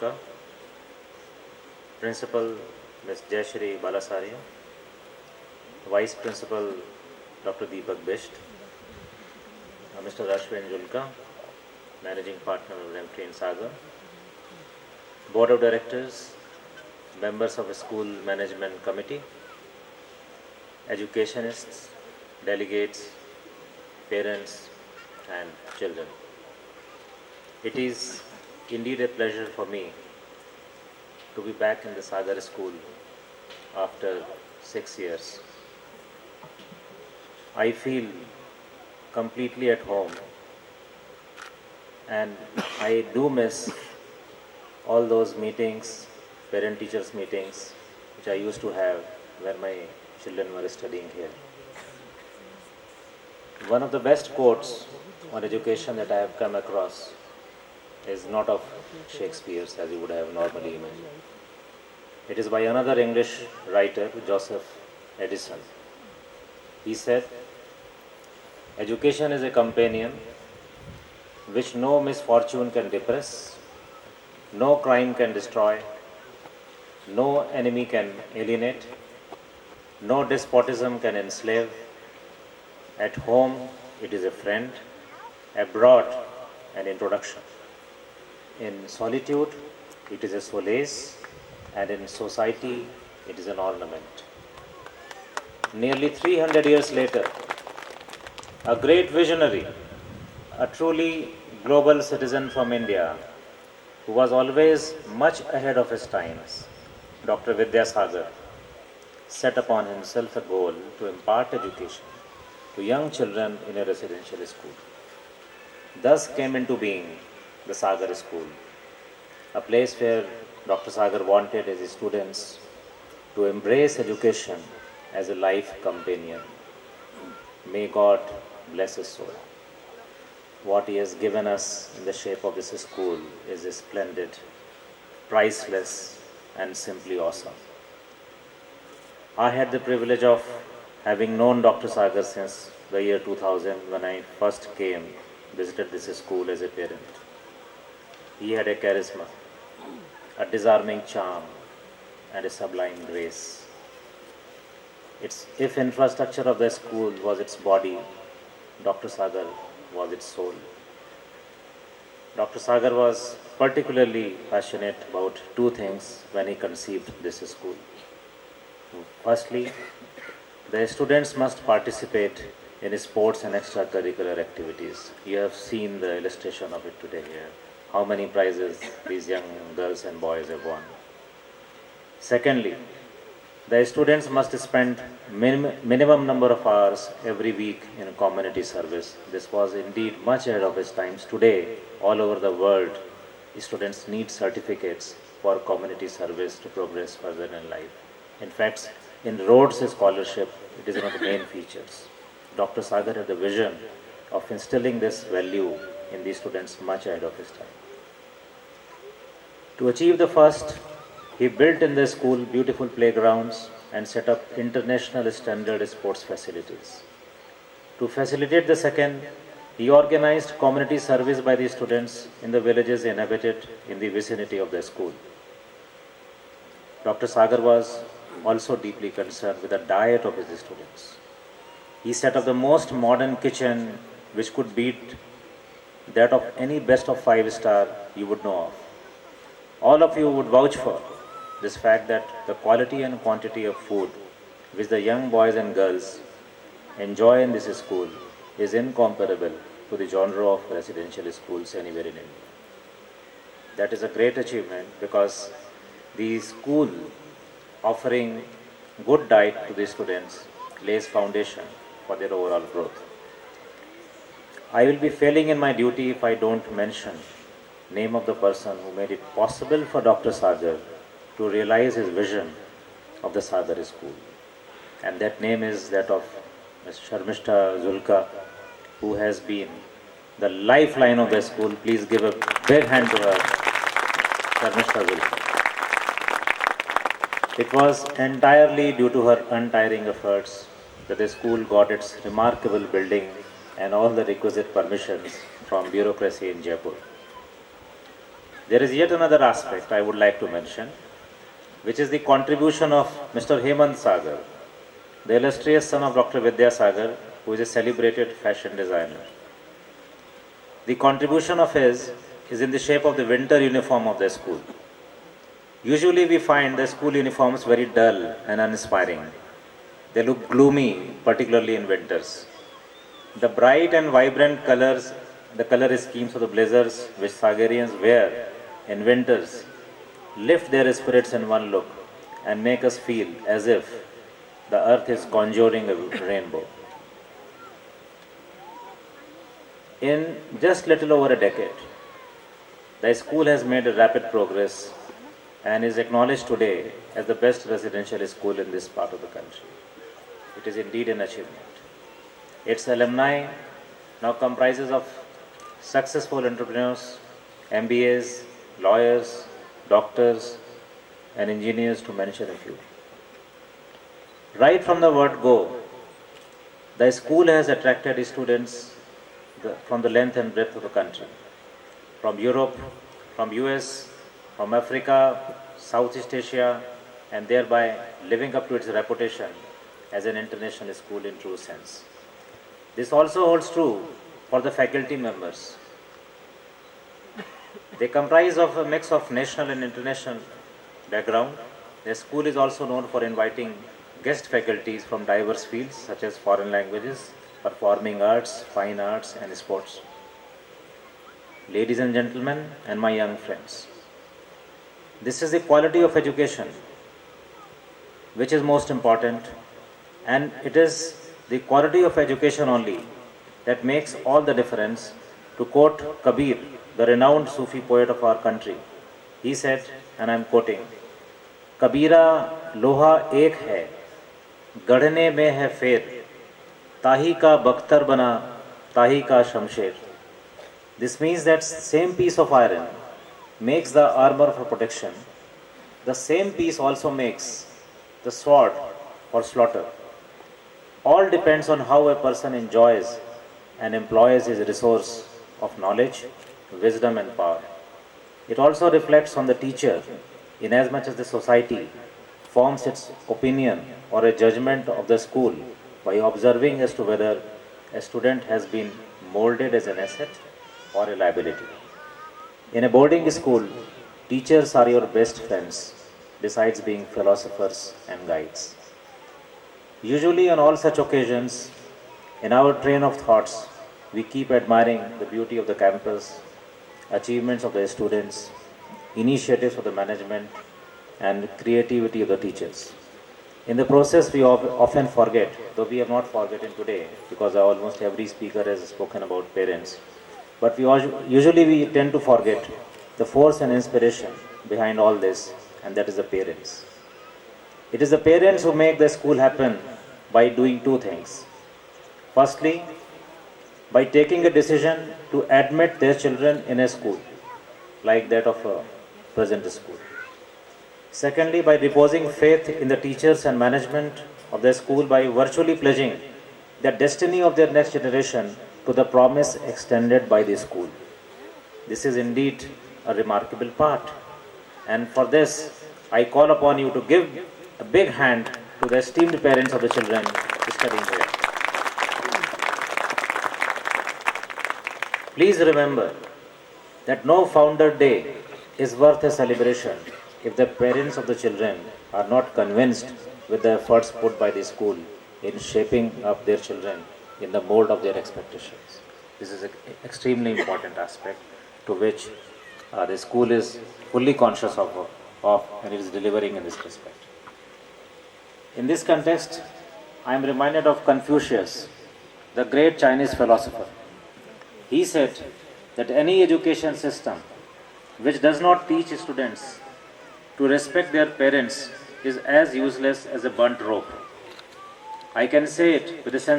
Julka, Principal Ms. Jayashri Balasarya, Vice Principal Dr. Deepak Bisht, Mr. Ashwin Julka, Managing Partner of Remtree in Sagar, Board of Directors, members of the School Management Committee, educationists, delegates, parents and children. It is indeed a pleasure for me to be back in the Sagar School after 6 years. I feel completely at home and I do miss all those meetings, parent-teachers meetings, which I used to have when my children were studying here. One of the best quotes on education that I have come across is not of Shakespeare's, as you would have normally imagined. It is by another English writer, Joseph Addison. He said, "Education is a companion which no misfortune can depress, no crime can destroy, no enemy can alienate, no despotism can enslave. At home, it is a friend, abroad, an introduction. In solitude, it is a solace, and in society, it is an ornament." Nearly 300 years later, a great visionary, a truly global citizen from India, who was always much ahead of his times, Dr. Vidyasagar, set upon himself a goal to impart education to young children in a residential school. Thus came into being the Sagar School, a place where Dr. Sagar wanted his students to embrace education as a life companion. May God bless his soul. What he has given us in the shape of this school is splendid, priceless, and simply awesome. I had the privilege of having known Dr. Sagar since the year 2000 when I first visited this school as a parent. He had a charisma, a disarming charm, and a sublime grace. If infrastructure of the school was its body, Dr. Sagar was its soul. Dr. Sagar was particularly passionate about two things when he conceived this school. Firstly, the students must participate in sports and extracurricular activities. You have seen the illustration of it today here. How many prizes these young girls and boys have won. Secondly, the students must spend minimum number of hours every week in community service. This was indeed much ahead of its times. Today, all over the world, students need certificates for community service to progress further in life. In fact, in Rhodes Scholarship, it is one of the main features. Dr. Sagar had the vision of instilling this value in these students much ahead of his time. To achieve the first, he built in the school beautiful playgrounds and set up international standard sports facilities. To facilitate the second, he organized community service by the students in the villages inhabited in the vicinity of the school. Dr. Sagar was also deeply concerned with the diet of his students. He set up the most modern kitchen which could beat that of any best of 5-star you would know of. All of you would vouch for this fact that the quality and quantity of food which the young boys and girls enjoy in this school is incomparable to the genre of residential schools anywhere in India. That is a great achievement because the school offering good diet to the students lays foundation for their overall growth. I will be failing in my duty if I don't mention name of the person who made it possible for Dr. Sagar to realize his vision of the Sagar School. And that name is that of Ms. Sharmishta Julka, who has been the lifeline of the school. Please give a big hand to her, Sharmishta Julka. It was entirely due to her untiring efforts that the school got its remarkable building and all the requisite permissions from bureaucracy in Jaipur. There is yet another aspect I would like to mention, which is the contribution of Mr. Hemant Sagar, the illustrious son of Dr. Vidya Sagar, who is a celebrated fashion designer. The contribution of his is in the shape of the winter uniform of the school. Usually we find the school uniforms very dull and uninspiring. They look gloomy, particularly in winters. The bright and vibrant colors, the color schemes of the blazers which Sagarians wear in winters lift their spirits in one look and make us feel as if the earth is conjuring a rainbow. In just little over a decade, the school has made a rapid progress and is acknowledged today as the best residential school in this part of the country. It is indeed an achievement. Its alumni now comprises of successful entrepreneurs, MBAs, lawyers, doctors, and engineers, to mention a few. Right from the word go, the school has attracted students from the length and breadth of the country, from Europe, from US, from Africa, Southeast Asia, and thereby living up to its reputation as an international school in true sense. This also holds true for the faculty members. They comprise of a mix of national and international background. The school is also known for inviting guest faculties from diverse fields such as foreign languages, performing arts, fine arts, and sports. Ladies and gentlemen, and my young friends, this is the quality of education which is most important, and it is the quality of education only that makes all the difference. To quote Kabir, the renowned Sufi poet of our country, he said, and I am quoting, "Kabira loha ek hai, gadhne mein hai fer, tahi ka bakhtar bana, tahi ka shamsher." This means that same piece of iron makes the armor for protection. The same piece also makes the sword for slaughter. All depends on how a person enjoys and employs his resource of knowledge, wisdom, and power. It also reflects on the teacher, inasmuch as the society forms its opinion or a judgment of the school by observing as to whether a student has been molded as an asset or a liability. In a boarding school, teachers are your best friends, besides being philosophers and guides. Usually, on all such occasions, in our train of thoughts, we keep admiring the beauty of the campus, achievements of the students, initiatives of the management, and creativity of the teachers. In the process, we often forget, though we have not forgotten today, because almost every speaker has spoken about parents, but we tend to forget the force and inspiration behind all this, and that is the parents. It is the parents who make the school happen by doing two things. Firstly, by taking a decision to admit their children in a school, like that of a present school. Secondly, by reposing faith in the teachers and management of the school by virtually pledging the destiny of their next generation to the promise extended by the school. This is indeed a remarkable part, and for this, I call upon you to give a big hand to the esteemed parents of the children studying here. Please remember that no founder day is worth a celebration if the parents of the children are not convinced with the efforts put by the school in shaping up their children in the mold of their expectations. This is an extremely important aspect to which the school is fully conscious of and it is delivering in this respect. In this context, I am reminded of Confucius, the great Chinese philosopher. He said that any education system which does not teach students to respect their parents is as useless as a burnt rope. I can say it with a sense